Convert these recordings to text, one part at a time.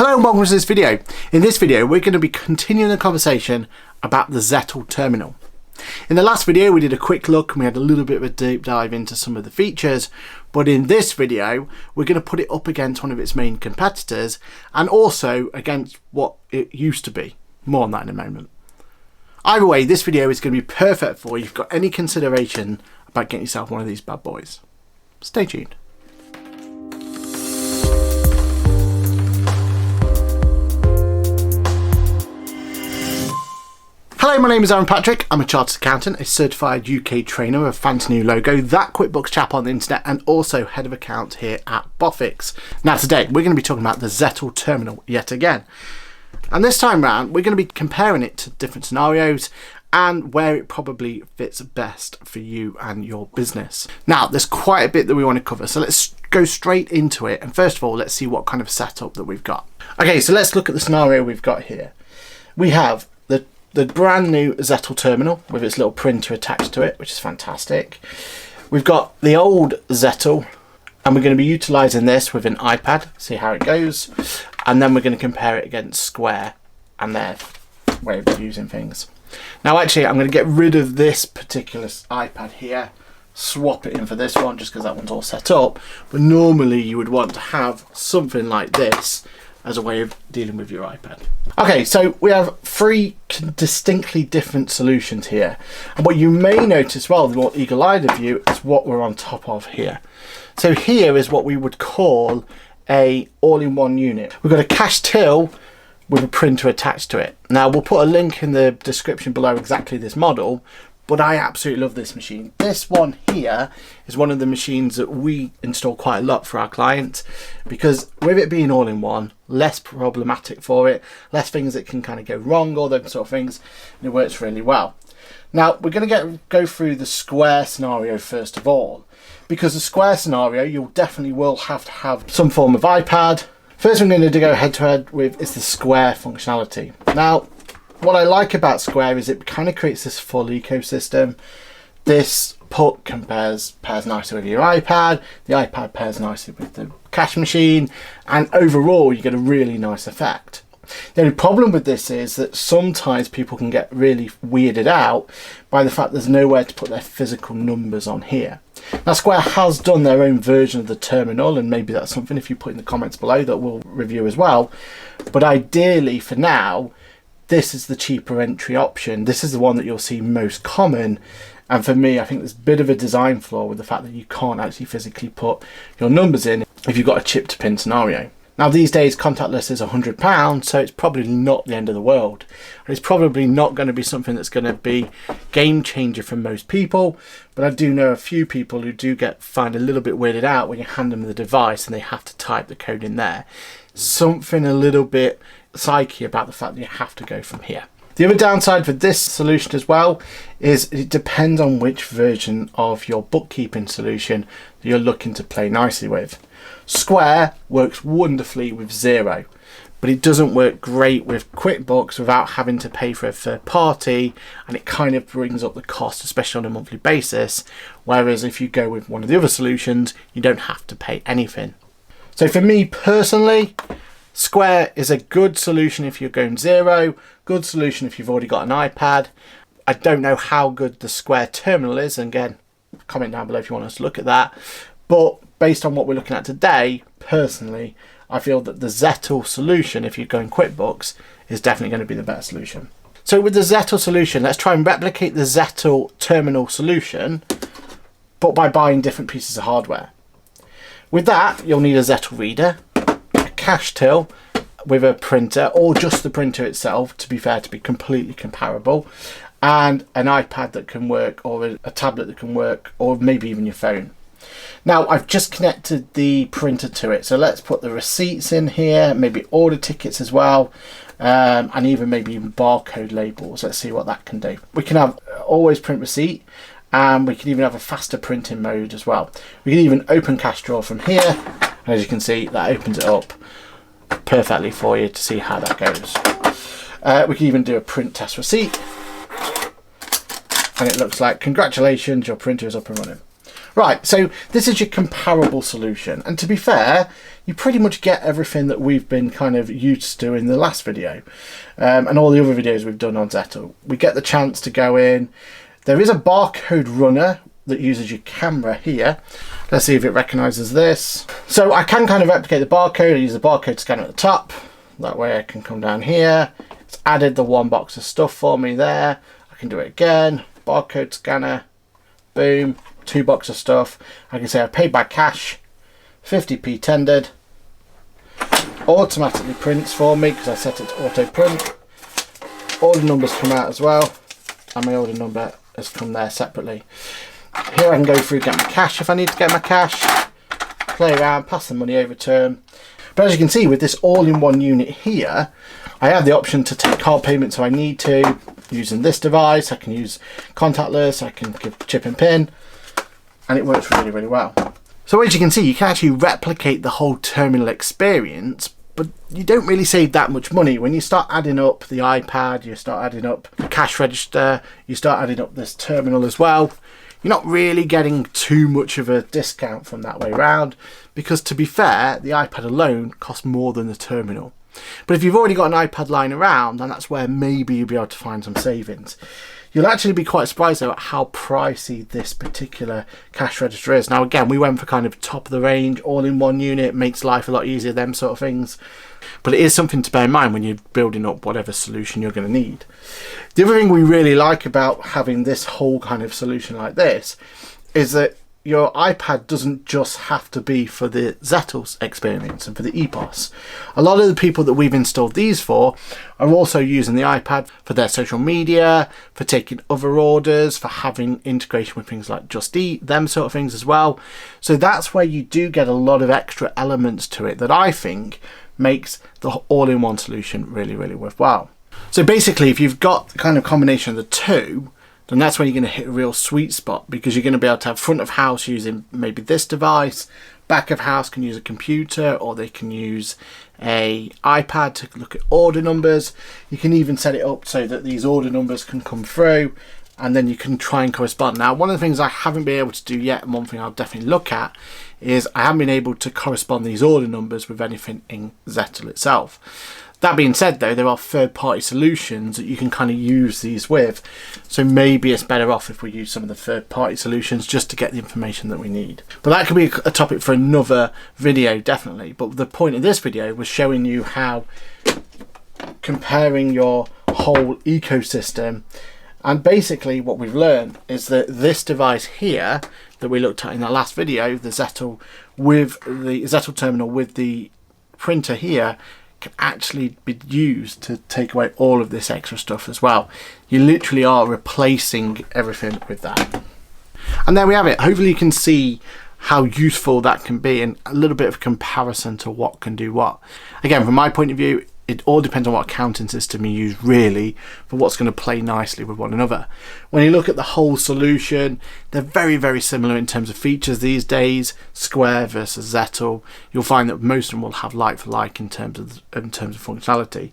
Hello and welcome to this video. In this video we're going to be continuing the conversation about the Zettle Terminal. In the last video we did a quick look and we had a little bit of a deep dive into some of the features, but in this video we're going to put it up against one of its main competitors and also against what it used to be. More on that in a moment. Either way, this video is going to be perfect for you if you've got any consideration about getting yourself one of these bad boys. Stay tuned. Hello, my name is Aaron Patrick. I'm a chartered accountant, a certified UK trainer, a fancy new logo, that QuickBooks Chap on the internet, and also head of accounts here at Boffix. Now today we're going to be talking about the Zettle Terminal yet again. And this time round we're going to be comparing it to different scenarios and where it probably fits best for you and your business. Now there's quite a bit that we want to cover, so let's go straight into it. And first of all, let's see what kind of setup that we've got. Okay, so let's look at the scenario we've got here. We have the brand new Zettle Terminal with its little printer attached to it, which is fantastic. We've got the old Zettle, and we're going to be utilising this with an iPad, see how it goes, and then we're going to compare it against Square and their way of using things. Now actually I'm going to get rid of this particular iPad here, swap it in for this one just because that one's all set up, but normally you would want to have something like this as a way of dealing with your iPad. Okay, so we have three distinctly different solutions here. And what you may notice, well, the more eagle-eyed of you, is what we're on top of here. So here is what we would call a all-in-one unit. We've got a cash till with a printer attached to it. Now we'll put a link in the description below exactly this model, but I absolutely love this machine. This one here is one of the machines that we install quite a lot for our clients because with it being all in one, less problematic for it, less things that can kind of go wrong, all those sort of things, and it works really well. Now we're going to go through the Square scenario first of all, because the Square scenario you'll definitely will have to have some form of iPad. First I'm going to go head to head with is the Square functionality. Now what I like about Square is it kind of creates this full ecosystem. This pairs nicely with your iPad, the iPad pairs nicely with the cash machine, and overall you get a really nice effect. The only problem with this is that sometimes people can get really weirded out by the fact there's nowhere to put their physical numbers on here. Now Square has done their own version of the terminal, and maybe that's something if you put in the comments below that we'll review as well, but ideally for now this is the cheaper entry option. This is the one that you'll see most common, and for me I think there's a bit of a design flaw with the fact that you can't actually physically put your numbers in if you've got a chip to pin scenario. Now these days contactless is £100, so it's probably not the end of the world. It's probably not going to be something that's going to be game changer for most people, but I do know a few people who do find a little bit weirded out when you hand them the device and they have to type the code in there. Something a little bit psyche about the fact that you have to go from here. The other downside for this solution as well is it depends on which version of your bookkeeping solution that you're looking to play nicely with. Square works wonderfully with Xero, but it doesn't work great with QuickBooks without having to pay for a third party, and it kind of brings up the cost, especially on a monthly basis, whereas if you go with one of the other solutions you don't have to pay anything. So for me personally, Square is a good solution if you're going Xero, good solution if you've already got an iPad. I don't know how good the Square terminal is, and again, comment down below if you want us to look at that. But based on what we're looking at today, personally, I feel that the Zettle solution, if you're going QuickBooks, is definitely going to be the better solution. So with the Zettle solution, let's try and replicate the Zettle terminal solution, but by buying different pieces of hardware. With that, you'll need a Zettle Reader, cash till with a printer, or just the printer itself, to be fair, to be completely comparable, and an iPad that can work, or a tablet that can work, or maybe even your phone. Now I've just connected the printer to it, so let's put the receipts in here, maybe order tickets as well, and even maybe even barcode labels. Let's see what that can do. We can have always print receipt, and we can even have a faster printing mode as well. We can even open cash drawer from here. As you can see, that opens it up perfectly for you to see how that goes. We can even do a print test receipt, and it looks like congratulations, your printer is up and running. Right, so this is your comparable solution, and to be fair, you pretty much get everything that we've been kind of used to in the last video, and all the other videos we've done on Zettle. We get the chance to go in. There is a barcode runner that uses your camera here. Let's see if it recognises this. So I can kind of replicate the barcode. I use the barcode scanner at the top. That way I can come down here. It's added the one box of stuff for me there. I can do it again. Barcode scanner. Boom. 2 boxes of stuff. I can say I paid by cash. 50p tendered. Automatically prints for me because I set it to auto print. Order numbers come out as well. And my order number has come there separately. Here I can go through, get my cash if I need to get my cash, play around, pass the money over to them. But as you can see with this all-in-one unit here, I have the option to take card payments if I need to. Using this device, I can use contactless, I can give chip and pin, and it works really, really well. So as you can see, you can actually replicate the whole terminal experience, but you don't really save that much money. When you start adding up the iPad, you start adding up the cash register, you start adding up this terminal as well, you're not really getting too much of a discount from that way round, because to be fair, the iPad alone costs more than the terminal. But if you've already got an iPad lying around, then that's where maybe you'll be able to find some savings. You'll actually be quite surprised though at how pricey this particular cash register is. Now again, we went for kind of top of the range, all-in-one unit, makes life a lot easier, them sort of things. But it is something to bear in mind when you're building up whatever solution you're going to need. The other thing we really like about having this whole kind of solution like this is that your iPad doesn't just have to be for the Zettle experience and for the Epos. A lot of the people that we've installed these for are also using the iPad for their social media, for taking other orders, for having integration with things like Just Eat, them sort of things as well. So that's where you do get a lot of extra elements to it that I think makes the all-in-one solution really, really worthwhile. So basically, if you've got the kind of combination of the two, then that's when you're going to hit a real sweet spot, because you're going to be able to have front of house using maybe this device, back of house can use a computer, or they can use a iPad to look at order numbers. You can even set it up so that these order numbers can come through, and then you can try and correspond. Now, one of the things I haven't been able to do yet, and one thing I'll definitely look at, is I haven't been able to correspond these order numbers with anything in Zettle itself. That being said though, there are third-party solutions that you can kind of use these with. So maybe it's better off if we use some of the third-party solutions just to get the information that we need. But that could be a topic for another video, definitely. But the point of this video was showing you how comparing your whole ecosystem. And basically what we've learned is that this device here that we looked at in the last video, the Zettle Terminal with the printer here, can actually be used to take away all of this extra stuff as well. You literally are replacing everything with that. And there we have it. Hopefully you can see how useful that can be and a little bit of comparison to what can do what. Again, from my point of view, it all depends on what accounting system you use really for what's going to play nicely with one another. When you look at the whole solution, they're very, very similar in terms of features these days. Square versus Zettle, you'll find that most of them will have like for like in terms of functionality.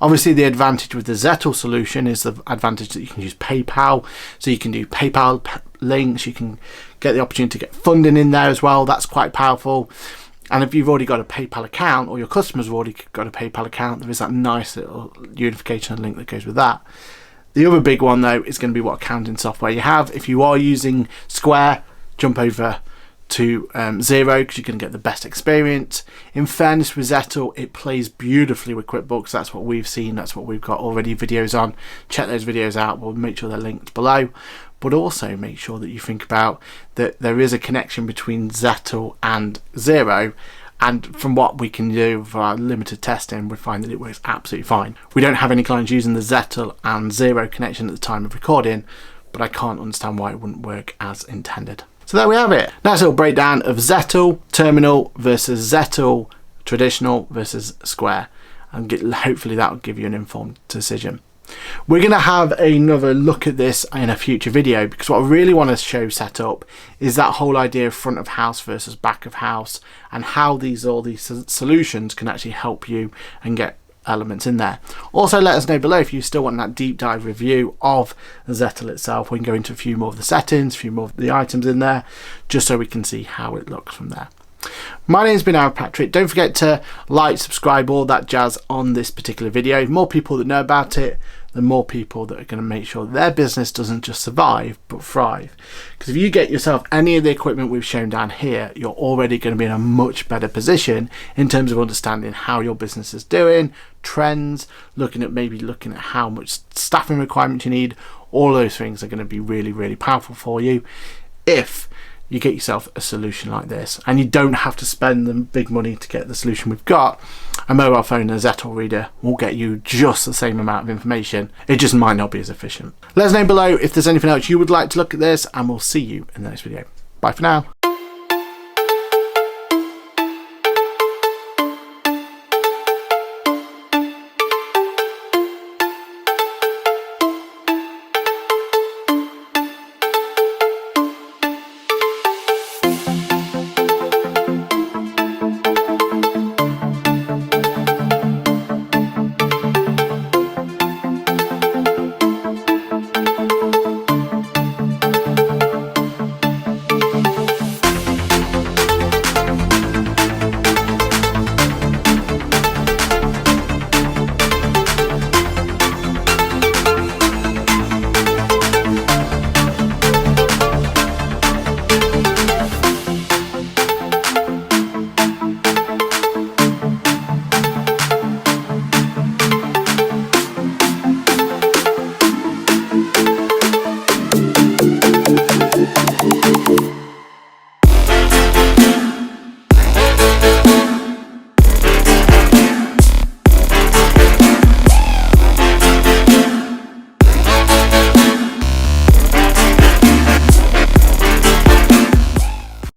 Obviously the advantage with the Zettle solution is the advantage that you can use PayPal, so you can do PayPal links, you can get the opportunity to get funding in there as well. That's quite powerful. And if you've already got a PayPal account, or your customers have already got a PayPal account, there is that nice little unification link that goes with that. The other big one though is going to be what accounting software you have. If you are using Square, jump over to Xero, because you're going to get the best experience. In fairness with Zettle, it plays beautifully with QuickBooks. That's what we've seen, that's what we've got already videos on. Check those videos out, we'll make sure they're linked below. But also make sure that you think about that there is a connection between Zettle and Xero, and from what we can do for our limited testing, we find that it works absolutely fine. We don't have any clients using the Zettle and Xero connection at the time of recording, but I can't understand why it wouldn't work as intended. So there we have it. Nice little breakdown of Zettle Terminal versus Zettle Traditional versus Square, and hopefully that will give you an informed decision. We're going to have another look at this in a future video, because what I really want to show set up is that whole idea of front of house versus back of house, and how all these solutions can actually help you and get elements in there. Also, let us know below if you still want that deep dive review of Zettle itself. We can go into a few more of the settings, a few more of the items in there, just so we can see how it looks from there. My name's been Patrick. Don't forget to like, subscribe, all that jazz on this particular video. The more people that know about it, the more people that are going to make sure their business doesn't just survive but thrive. Because if you get yourself any of the equipment we've shown down here, you're already going to be in a much better position in terms of understanding how your business is doing, trends, looking at how much staffing requirement you need. All those things are going to be really, really powerful for you if you get yourself a solution like this, and you don't have to spend the big money to get the solution we've got. A mobile phone and a Zettle Reader will get you just the same amount of information. It just might not be as efficient. Let us know below if there's anything else you would like to look at this, and we'll see you in the next video. Bye for now.